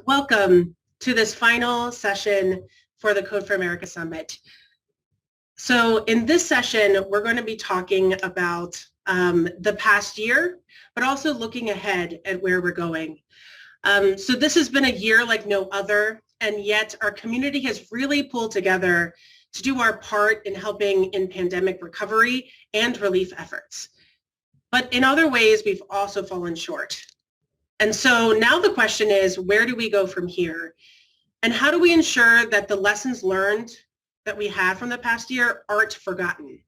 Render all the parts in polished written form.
Welcome to this final session for the Code for America Summit. So in this session, we're going to be talking about the past year, but also looking ahead at where we're going. So this has been a year like no other, and yet our community has really pulled together to do our part in helping in pandemic recovery and relief efforts. But in other ways, we've also fallen short. And so now the question is, where do we go from here? And how do we ensure that the lessons learned that we have from the past year aren't forgotten?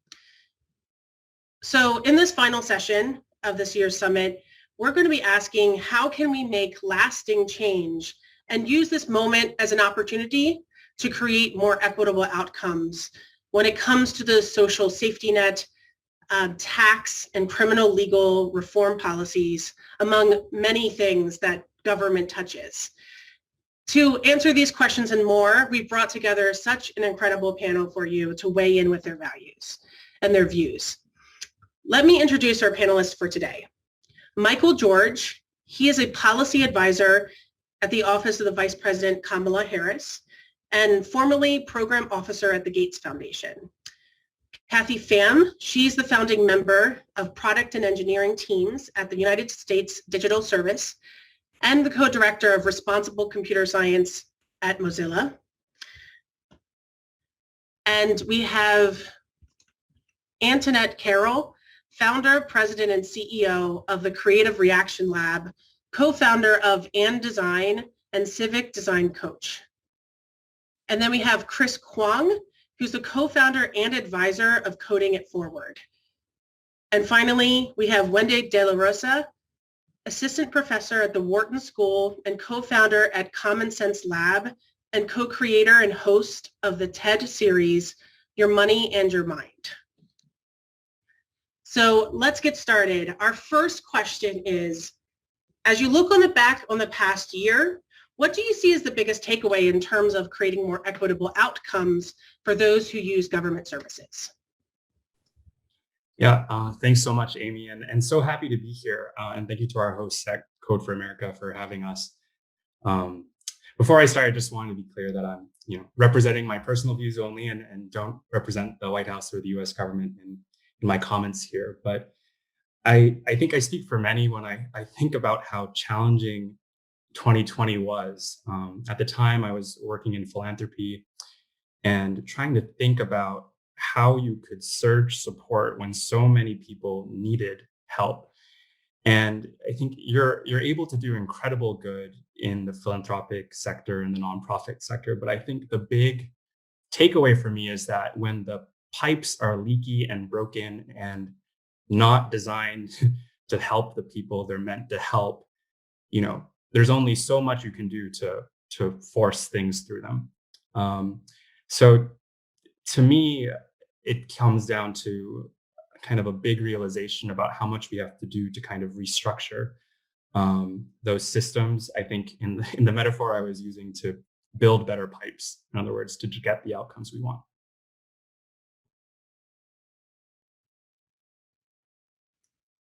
So in this final session of this year's summit, we're going to be asking, how can we make lasting change and use this moment as an opportunity to create more equitable outcomes when it comes to the social safety net, tax and criminal legal reform policies, among many things that government touches. To answer these questions and more, we've brought together such an incredible panel for you to weigh in with their values and their views. Let me introduce our panelists for today. Michael George, he is a policy advisor at the Office of the Vice President Kamala Harris and formerly program officer at the Gates Foundation. Kathy Pham, she's the founding member of product and engineering teams at the United States Digital Service and the co-director of responsible computer science at Mozilla. And we have Antionette Carroll, founder, president, and CEO of the Creative Reaction Lab, co-founder of Design and Civic Design Coach. And then we have Chris Kuang, who's the co-founder and advisor of Coding It Forward. And finally, we have Wendy de la Rosa, assistant professor at the Wharton School and co-founder at Common Sense Lab and co-creator and host of the TED series, Your Money and Your Mind. So let's get started. Our first question is, as you look back on the past year, what do you see as the biggest takeaway in terms of creating more equitable outcomes for those who use government services? Yeah, thanks so much, Amy, and so happy to be here. And thank you to our hosts at Code for America for having us. Before I start, I just wanted to be clear that I'm, representing my personal views only and don't represent the White House or the U.S. government in my comments here. But I think I speak for many when I think about how challenging 2020 was. At the time, I was working in philanthropy and trying to think about how you could surge support when so many people needed help. And I think you're able to do incredible good in the philanthropic sector and the nonprofit sector. But I think the big takeaway for me is that when the pipes are leaky and broken and not designed to help the people they're meant to help, there's only so much you can do to force things through them. So to me, it comes down to kind of a big realization about how much we have to do to kind of restructure those systems. I think in the metaphor I was using, to build better pipes, in other words, to get the outcomes we want.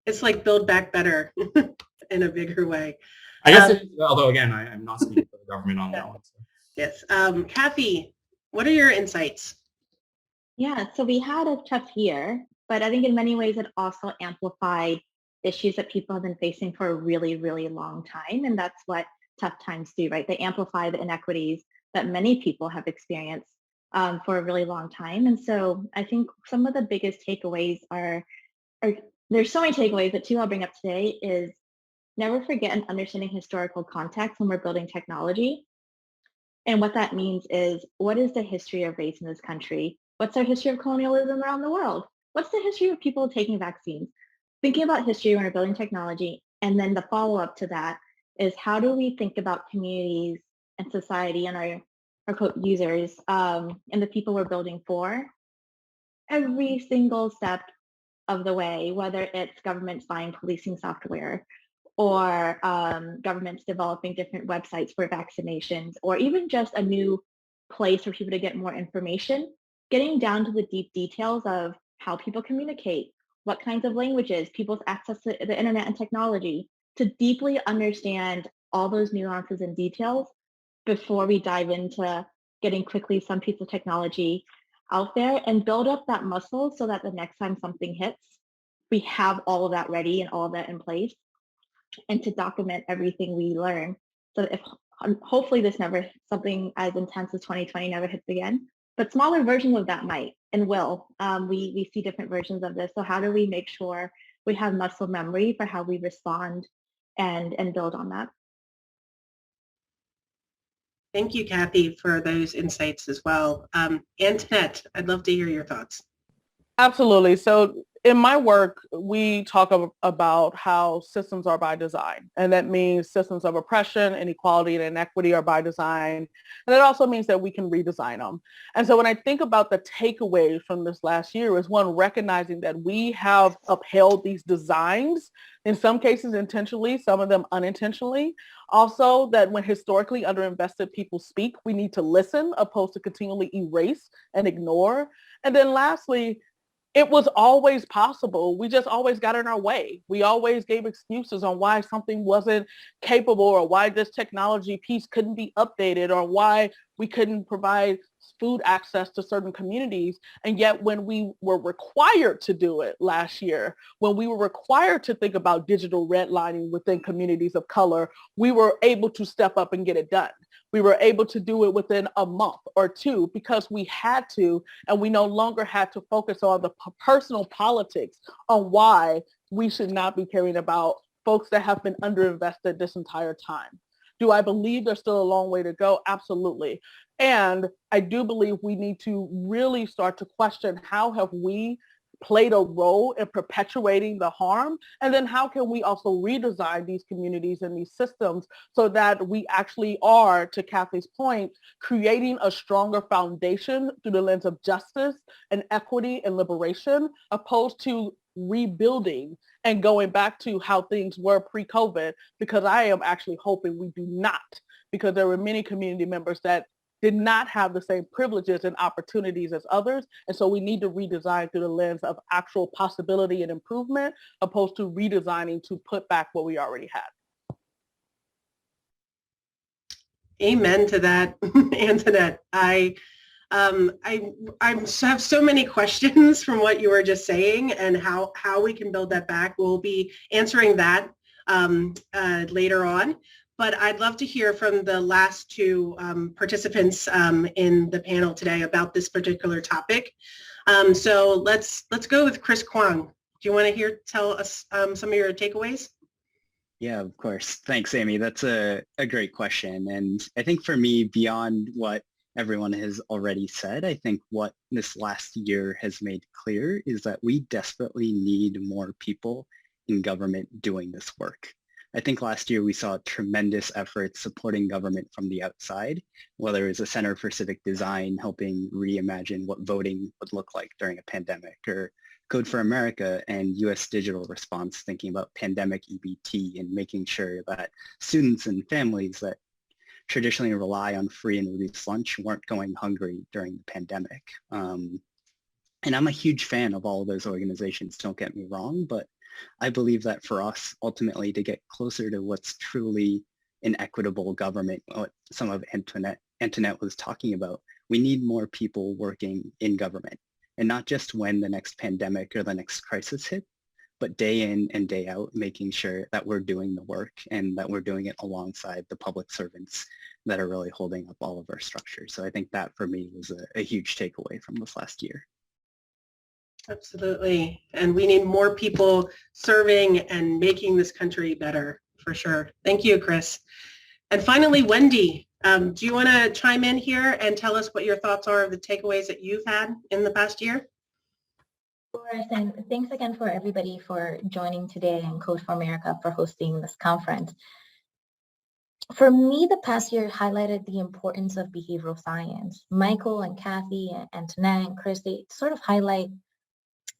It's like build back better in a bigger way. I guess, although again, I'm not speaking for the government on that one. So. Yes. Kathy, what are your insights? Yeah, so we had a tough year, but I think in many ways it also amplified issues that people have been facing for a really, really long time. And that's what tough times do, right? They amplify the inequities that many people have experienced for a really long time. And so I think some of the biggest takeaways are there's so many takeaways, but two I'll bring up today is never forget and understanding historical context when we're building technology. And what that means is, what is the history of race in this country? What's our history of colonialism around the world? What's the history of people taking vaccines? Thinking about history when we're building technology. And then the follow-up to that is, how do we think about communities and society and our quote users and the people we're building for every single step of the way, whether it's governments buying policing software or governments developing different websites for vaccinations, or even just a new place for people to get more information, getting down to the deep details of how people communicate, what kinds of languages, people's access to the internet and technology, to deeply understand all those nuances and details before we dive into getting quickly some piece of technology out there, and build up that muscle so that the next time something hits, we have all of that ready and all of that in place, and to document everything we learn. So if hopefully this never, something as intense as 2020 never hits again, but smaller versions of that might and will. We see different versions of this. So how do we make sure we have muscle memory for how we respond and build on that? Thank you, Kathy, for those insights as well. Antionette, I'd love to hear your thoughts. Absolutely. So in my work, we talk about how systems are by design. And that means systems of oppression, inequality, and inequity are by design. And that also means that we can redesign them. And so when I think about the takeaways from this last year is, one, recognizing that we have upheld these designs, in some cases intentionally, some of them unintentionally. Also, that when historically underinvested people speak, we need to listen opposed to continually erase and ignore. And then lastly, it was always possible. We just always got in our way. We always gave excuses on why something wasn't capable, or why this technology piece couldn't be updated, or why we couldn't provide food access to certain communities. And yet when we were required to do it last year, when we were required to think about digital redlining within communities of color, we were able to step up and get it done. We were able to do it within a month or two because we had to, and we no longer had to focus on the personal politics on why we should not be caring about folks that have been underinvested this entire time. Do I believe there's still a long way to go? Absolutely. And I do believe we need to really start to question, how have we played a role in perpetuating the harm? And then how can we also redesign these communities and these systems so that we actually are, to Kathy's point, creating a stronger foundation through the lens of justice and equity and liberation, opposed to rebuilding and going back to how things were pre-COVID, because I am actually hoping we do not, because there were many community members that did not have the same privileges and opportunities as others. And so we need to redesign through the lens of actual possibility and improvement, opposed to redesigning to put back what we already had. Amen to that, Antionette. I have so many questions from what you were just saying, and how we can build that back. We'll be answering that later on. But I'd love to hear from the last two participants in the panel today about this particular topic. So let's go with Chris Kuang. Do you want to tell us some of your takeaways? Yeah, of course. Thanks, Amy. That's a great question. And I think for me, beyond what everyone has already said, I think what this last year has made clear is that we desperately need more people in government doing this work. I think last year we saw tremendous efforts supporting government from the outside, whether it was a Center for Civic Design helping reimagine what voting would look like during a pandemic, or Code for America and U.S. Digital Response thinking about pandemic EBT and making sure that students and families that traditionally rely on free and reduced lunch weren't going hungry during the pandemic. And I'm a huge fan of all of those organizations, don't get me wrong, but I believe that for us, ultimately, to get closer to what's truly an equitable government, what some of Antionette was talking about, we need more people working in government. And not just when the next pandemic or the next crisis hit, but day in and day out, making sure that we're doing the work and that we're doing it alongside the public servants that are really holding up all of our structures. So I think that for me was a huge takeaway from this last year. Absolutely. And we need more people serving and making this country better, for sure. Thank you, Chris. And finally, Wendy, do you want to chime in here and tell us what your thoughts are of the takeaways that you've had in the past year? Of course, and thanks again for everybody for joining today, and Code for America for hosting this conference. For me, the past year highlighted the importance of behavioral science. Michael and Kathy and Antionette and Chris, they sort of highlight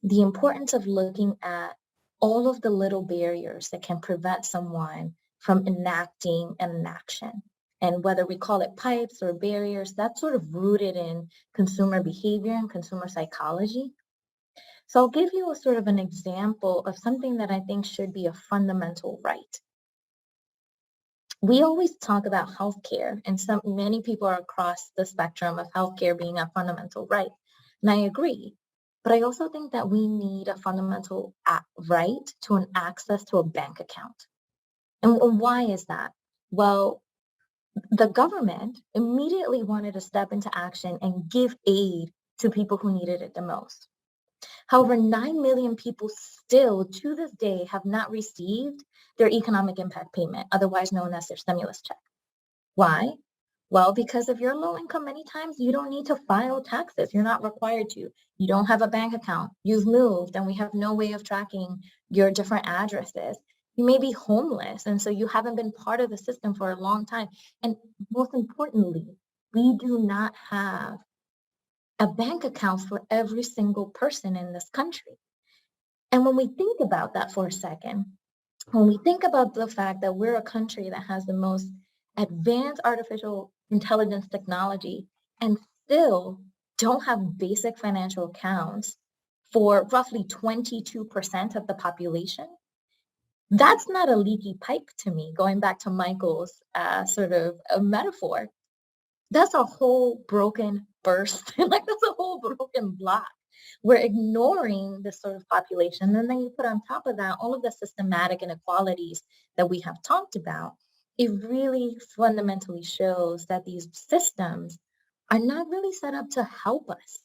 the importance of looking at all of the little barriers that can prevent someone from enacting an inaction. And whether we call it pipes or barriers, that's sort of rooted in consumer behavior and consumer psychology. So I'll give you a sort of an example of something that I think should be a fundamental right. We always talk about healthcare, and many people are across the spectrum of healthcare being a fundamental right. And I agree. But I also think that we need a fundamental right to an access to a bank account. And why is that? Well, the government immediately wanted to step into action and give aid to people who needed it the most. However, 9 million people still to this day have not received their economic impact payment, otherwise known as their stimulus check. Why? Well, because if you're low income, many times you don't need to file taxes. You're not required to. You don't have a bank account. You've moved and we have no way of tracking your different addresses. You may be homeless, and so you haven't been part of the system for a long time. And most importantly, we do not have a bank account for every single person in this country. And when we think about that for a second, when we think about the fact that we're a country that has the most advanced artificial intelligence technology and still don't have basic financial accounts for roughly 22% of the population, that's not a leaky pipe to me, going back to Michael's sort of a metaphor. That's a whole broken burst, like that's a whole broken block. We're ignoring this sort of population. And then you put on top of that all of the systematic inequalities that we have talked about. It really fundamentally shows that these systems are not really set up to help us.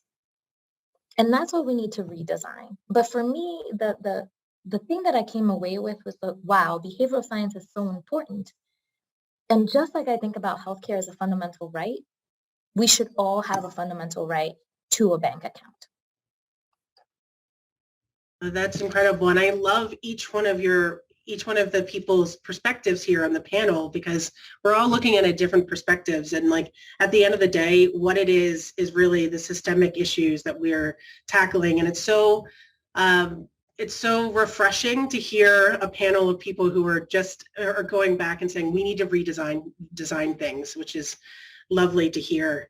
And that's what we need to redesign. But for me, the thing that I came away with was that, wow, behavioral science is so important. And just like I think about healthcare as a fundamental right, we should all have a fundamental right to a bank account. That's incredible. And I love each one of the people's perspectives here on the panel, because we're all looking at a different perspectives. And like at the end of the day, what it is really the systemic issues that we're tackling. And it's so refreshing to hear a panel of people who are going back and saying we need to design things, which is lovely to hear.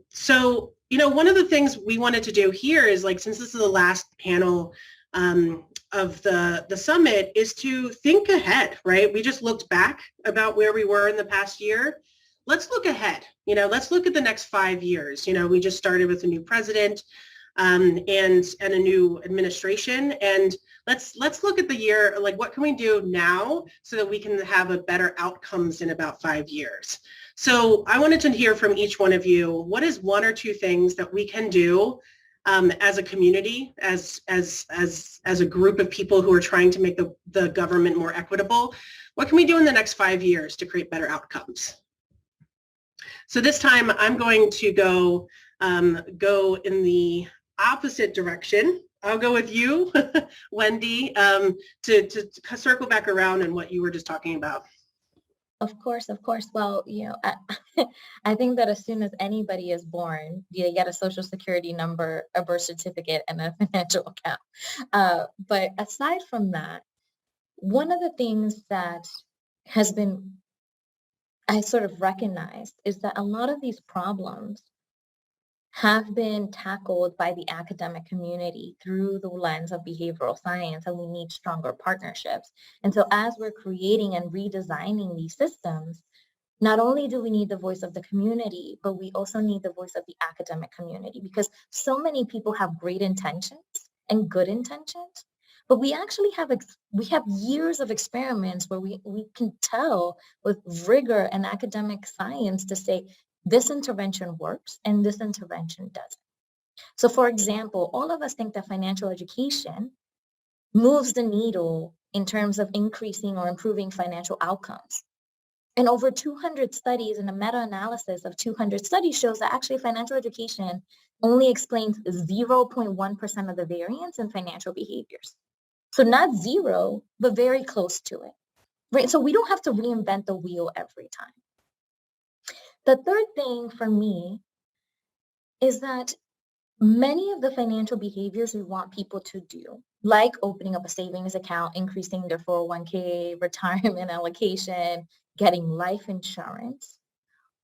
So, one of the things we wanted to do here is, like, since this is the last panel of the summit, is to think ahead, right? We just looked back about where we were in the past year. Let's look ahead. Let's look at the next 5 years. We just started with a new president and a new administration, and let's look at the year, like what can we do now so that we can have a better outcomes in about 5 years. So I wanted to hear from each one of you, what is one or two things that we can do as a community, as a group of people who are trying to make the government more equitable? What can we do in the next 5 years to create better outcomes? So this time I'm going to go in the opposite direction. I'll go with you, Wendy, to circle back around on what you were just talking about. Of course. Well, I think that as soon as anybody is born, you get a social security number, a birth certificate, and a financial account. But aside from that, one of the things that I sort of recognized is that a lot of these problems have been tackled by the academic community through the lens of behavioral science, and we need stronger partnerships. And so as we're creating and redesigning these systems, not only do we need the voice of the community, but we also need the voice of the academic community, because so many people have great intentions and good intentions, but we actually have years of experiments where we can tell with rigor and academic science to say, this intervention works and this intervention doesn't. So for example, all of us think that financial education moves the needle in terms of increasing or improving financial outcomes. And over 200 studies and a meta-analysis of 200 studies shows that actually financial education only explains 0.1% of the variance in financial behaviors. So not zero, but very close to it, right? So we don't have to reinvent the wheel every time. The third thing for me is that many of the financial behaviors we want people to do, like opening up a savings account, increasing their 401k, retirement allocation, getting life insurance,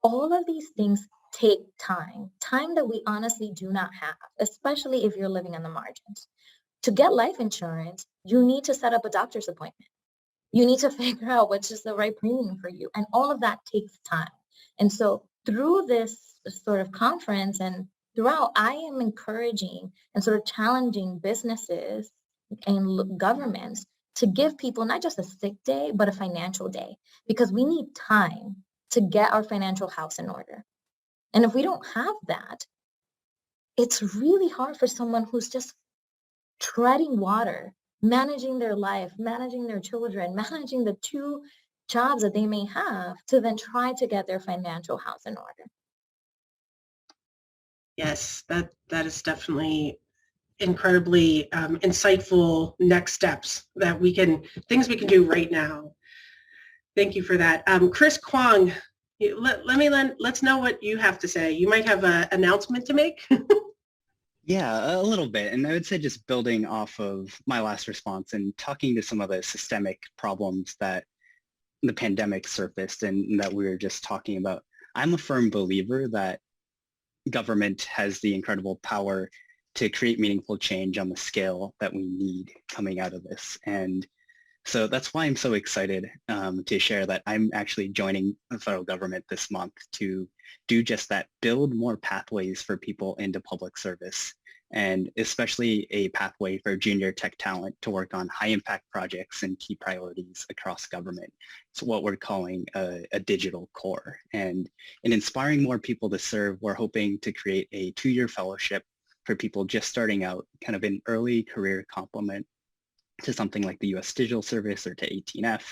all of these things take time that we honestly do not have, especially if you're living on the margins. To get life insurance, you need to set up a doctor's appointment. You need to figure out which is the right premium for you. And all of that takes time. And so through this sort of conference and throughout, I am encouraging and sort of challenging businesses and governments to give people not just a sick day, but a financial day, because we need time to get our financial house in order. And if we don't have that, it's really hard for someone who's just treading water, managing their life, managing their children, managing the 2 jobs that they may have, to then try to get their financial house in order. Yes, that is definitely incredibly insightful next steps that things we can do right now. Thank you for that. Chris Kuang, let's know what you have to say. You might have an announcement to make. Yeah, a little bit. And I would say just building off of my last response and talking to some of the systemic problems that the pandemic surfaced and that we were just talking about. I'm a firm believer that government has the incredible power to create meaningful change on the scale that we need coming out of this. And so that's why I'm so excited to share that I'm actually joining the federal government this month to do just that, build more pathways for people into public service, and especially a pathway for junior tech talent to work on high impact projects and key priorities across government. It's what we're calling a digital core. And in inspiring more people to serve, we're hoping to create a 2-year fellowship for people just starting out, kind of an early career complement to something like the U.S. Digital Service or to 18F,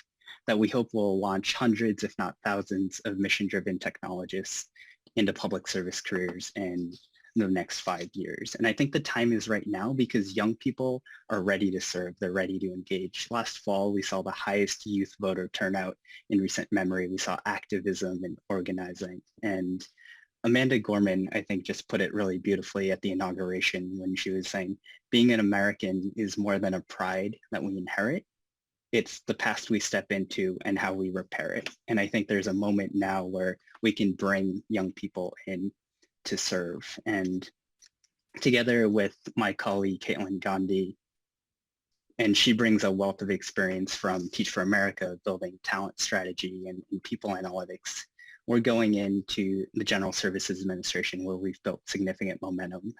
that we hope will launch hundreds, if not thousands, of mission-driven technologists into public service careers in the next 5 years. And I think the time is right now because young people are ready to serve. They're ready to engage. Last fall, we saw the highest youth voter turnout in recent memory. We saw activism and organizing. And Amanda Gorman, I think, just put it really beautifully at the inauguration when she was saying, being an American is more than a pride that we inherit. It's the past we step into and how we repair it. And I think there's a moment now where we can bring young people in to serve. And together with my colleague, Caitlin Gandhi, and she brings a wealth of experience from Teach for America, building talent strategy and people analytics. We're going into the General Services Administration where we've built significant momentum,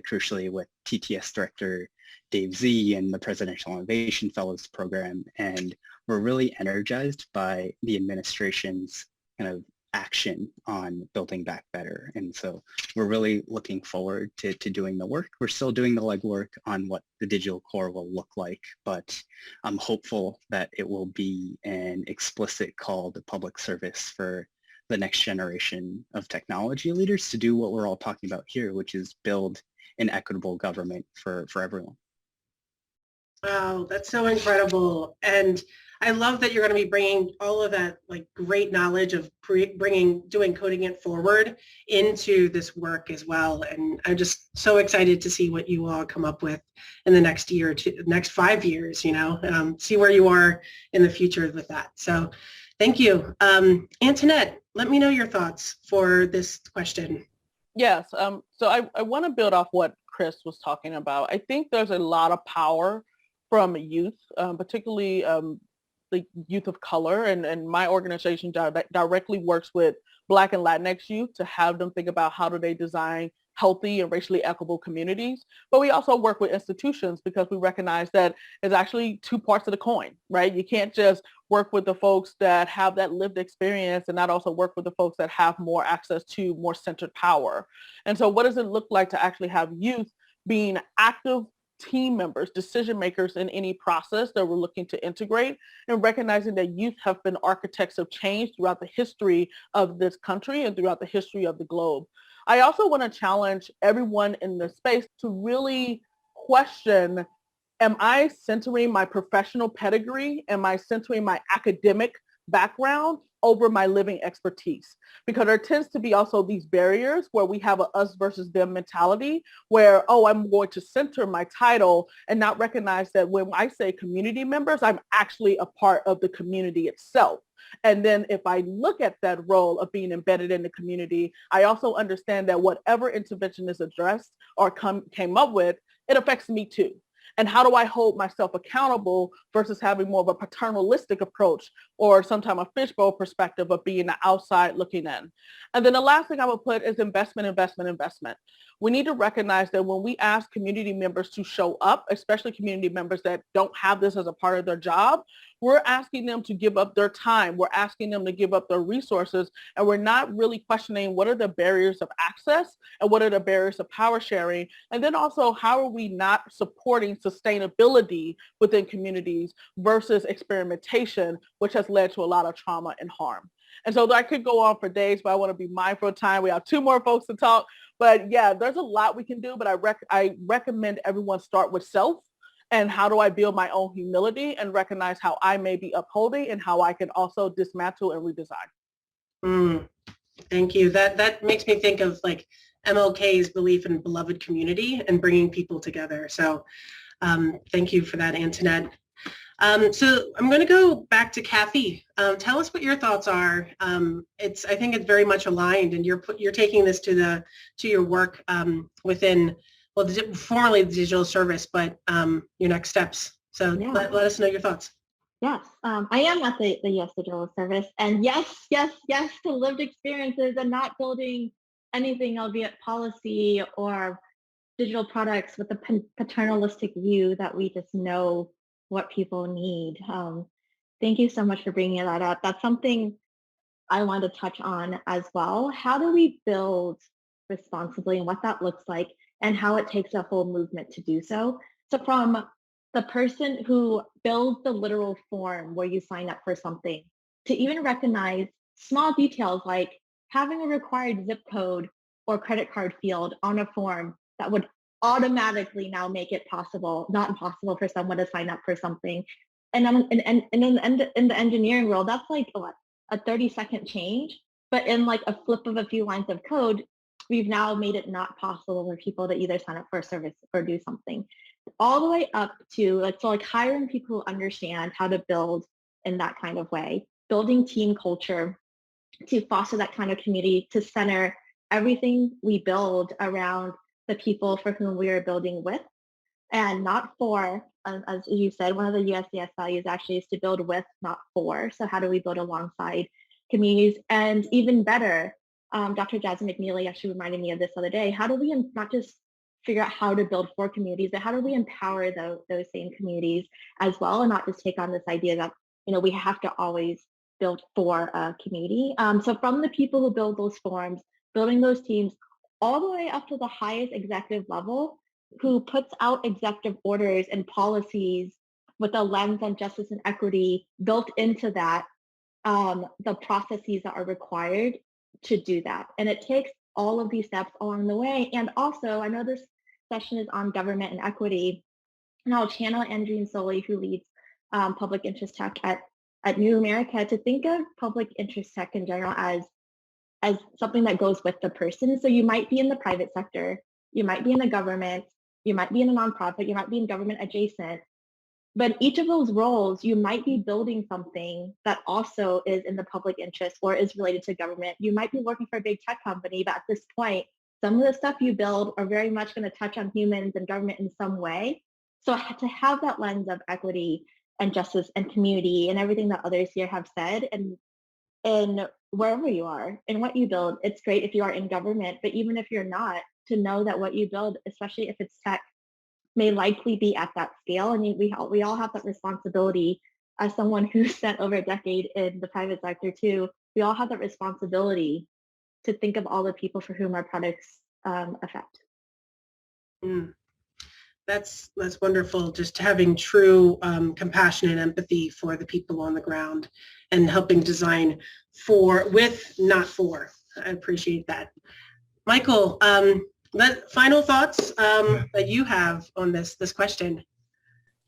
crucially with TTS Director Dave Z and the Presidential Innovation Fellows Program. And we're really energized by the administration's kind of action on building back better. And so we're really looking forward to doing the work. We're still doing the legwork on what the digital core will look like, but I'm hopeful that it will be an explicit call to public service for the next generation of technology leaders to do what we're all talking about here, which is build an equitable government for everyone. Wow, that's so incredible. And I love that you're going to be bringing all of that like great knowledge of doing Coding It Forward into this work as well. And I'm just so excited to see what you all come up with in the next year or two, next 5 years, see where you are in the future with that. So thank you. Antionette, let me know your thoughts for this question. Yes. So I want to build off what Chris was talking about. I think there's a lot of power from youth, particularly the youth of color. And my organization directly works with Black and Latinx youth to have them think about how do they design healthy and racially equitable communities. But we also work with institutions because we recognize that it's actually 2 parts of the coin, right? You can't just work with the folks that have that lived experience and not also work with the folks that have more access to more centered power. And so what does it look like to actually have youth being active team members, decision makers in any process that we're looking to integrate, and recognizing that youth have been architects of change throughout the history of this country and throughout the history of the globe. I also want to challenge everyone in this space to really question, am I centering my professional pedigree? Am I centering my academic background over my living expertise? Because there tends to be also these barriers where we have a us versus them mentality where, oh, I'm going to center my title and not recognize that when I say community members, I'm actually a part of the community itself. And then if I look at that role of being embedded in the community, I also understand that whatever intervention is addressed or came up with, it affects me too. And how do I hold myself accountable versus having more of a paternalistic approach or sometimes a fishbowl perspective of being the outside looking in. And then the last thing I would put is investment, investment, investment. We need to recognize that when we ask community members to show up, especially community members that don't have this as a part of their job, we're asking them to give up their time. We're asking them to give up their resources, and we're not really questioning what are the barriers of access and what are the barriers of power sharing. And then also, how are we not supporting sustainability within communities versus experimentation, which has led to a lot of trauma and harm. And so I could go on for days, but I want to be mindful of time. We have 2 more folks to talk. But yeah, there's a lot we can do, but I recommend everyone start with self and how do I build my own humility and recognize how I may be upholding and how I can also dismantle and redesign. Thank you. That makes me think of like MLK's belief in beloved community and bringing people together. So thank you for that, Antionette. So I'm going to go back to Kathy. Tell us what your thoughts are. I think it's very much aligned, and you're taking this to your work within, well, formerly the digital service, but your next steps. So Yeah. let us know your thoughts. Yes, I am at the U.S. Digital Service, and yes to lived experiences and not building anything, albeit policy or digital products, with a paternalistic view that we just know what people need. Thank you so much for bringing that up. That's something I want to touch on as well. How do we build responsibly and what that looks like and how it takes a whole movement to do so? So from the person who builds the literal form where you sign up for something to even recognize small details like having a required zip code or credit card field on a form that would automatically now make it not impossible for someone to sign up for something. And in the engineering world, that's like a 30-second change. But in like a flip of a few lines of code, we've now made it not possible for people to either sign up for a service or do something. All the way up to hiring people who understand how to build in that kind of way, building team culture to foster that kind of community, to center everything we build around the people for whom we are building with and not for. As you said, one of the USDS values actually is to build with, not for. So how do we build alongside communities? And even better, Dr. Jasmine McNeely actually reminded me of this other day. How do we not just figure out how to build for communities, but how do we empower those same communities as well, and not just take on this idea that we have to always build for a community. So from the people who build those forms, building those teams, all the way up to the highest executive level, who puts out executive orders and policies with a lens on justice and equity built into that, the processes that are required to do that. And it takes all of these steps along the way. And also, I know this session is on government and equity, and I'll channel Andreen Soley, who leads public interest tech at New America, to think of public interest tech in general as something that goes with the person. So you might be in the private sector, you might be in the government, you might be in a nonprofit, you might be in government adjacent. But in each of those roles, you might be building something that also is in the public interest or is related to government. You might be working for a big tech company, but at this point, some of the stuff you build are very much going to touch on humans and government in some way. So to have that lens of equity and justice and community and everything that others here have said, and wherever you are and what you build, it's great if you are in government, but even if you're not, to know that what you build, especially if it's tech, may likely be at that scale. And we all have that responsibility. As someone who spent over a decade in the private sector too, we all have that responsibility to think of all the people for whom our products affect. That's wonderful. Just having true compassion and empathy for the people on the ground and helping design for, with, not for. I appreciate that. Michael, final thoughts that you have on this question.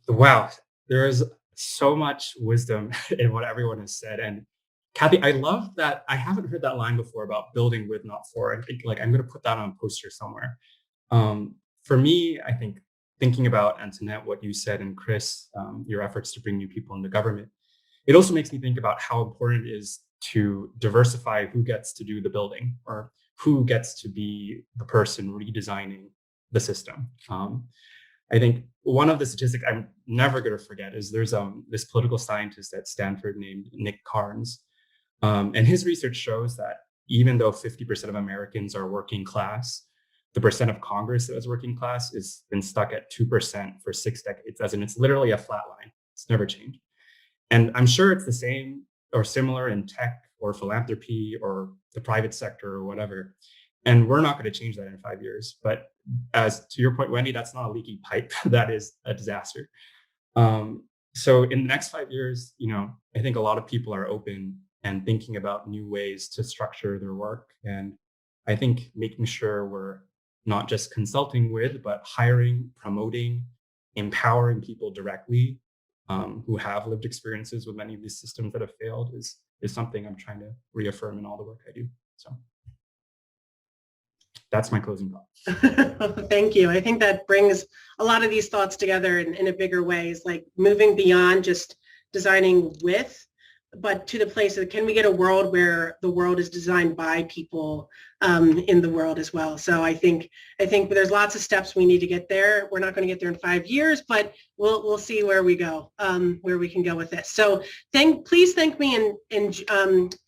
Wow, there is so much wisdom in what everyone has said. And Kathy, I love that. I haven't heard that line before about building with, not for. I think I'm going to put that on a poster somewhere. For me, I think thinking about, Antionette, what you said, and Chris, your efforts to bring new people into government, it also makes me think about how important it is to diversify who gets to do the building or who gets to be the person redesigning the system. I think one of the statistics I'm never going to forget is there's this political scientist at Stanford named Nick Carnes. And his research shows that even though 50% of Americans are working class, the percent of Congress that is working class has been stuck at 2% for 6 decades, as in it's literally a flat line. It's never changed. And I'm sure it's the same or similar in tech or philanthropy or the private sector or whatever. And we're not going to change that in 5 years. But as to your point, Wendy, that's not a leaky pipe. That is a disaster. So in the next 5 years, I think a lot of people are open and thinking about new ways to structure their work. And I think making sure we're not just consulting with, but hiring, promoting, empowering people directly who have lived experiences with many of these systems that have failed is something I'm trying to reaffirm in all the work I do. So that's my closing thought. Thank you. I think that brings a lot of these thoughts together in a bigger way, is like moving beyond just designing with, but to the place of, can we get a world where the world is designed by people in the world as well? So I think there's lots of steps we need to get there. We're not going to get there in 5 years, but we'll see where we go, where we can go with this. So please thank me and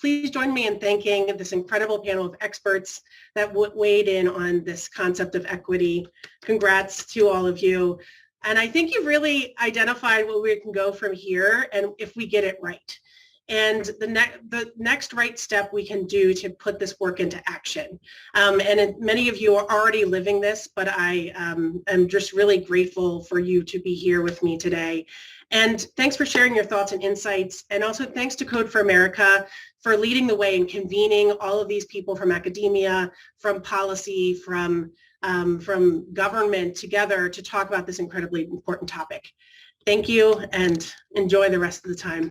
please join me in thanking this incredible panel of experts that weighed in on this concept of equity. Congrats to all of you. And I think you've really identified where we can go from here, and if we get it right. And the next right step we can do to put this work into action. Many of you are already living this, but I am just really grateful for you to be here with me today. And thanks for sharing your thoughts and insights. And also thanks to Code for America for leading the way in convening all of these people from academia, from policy, from government together to talk about this incredibly important topic. Thank you, and enjoy the rest of the time.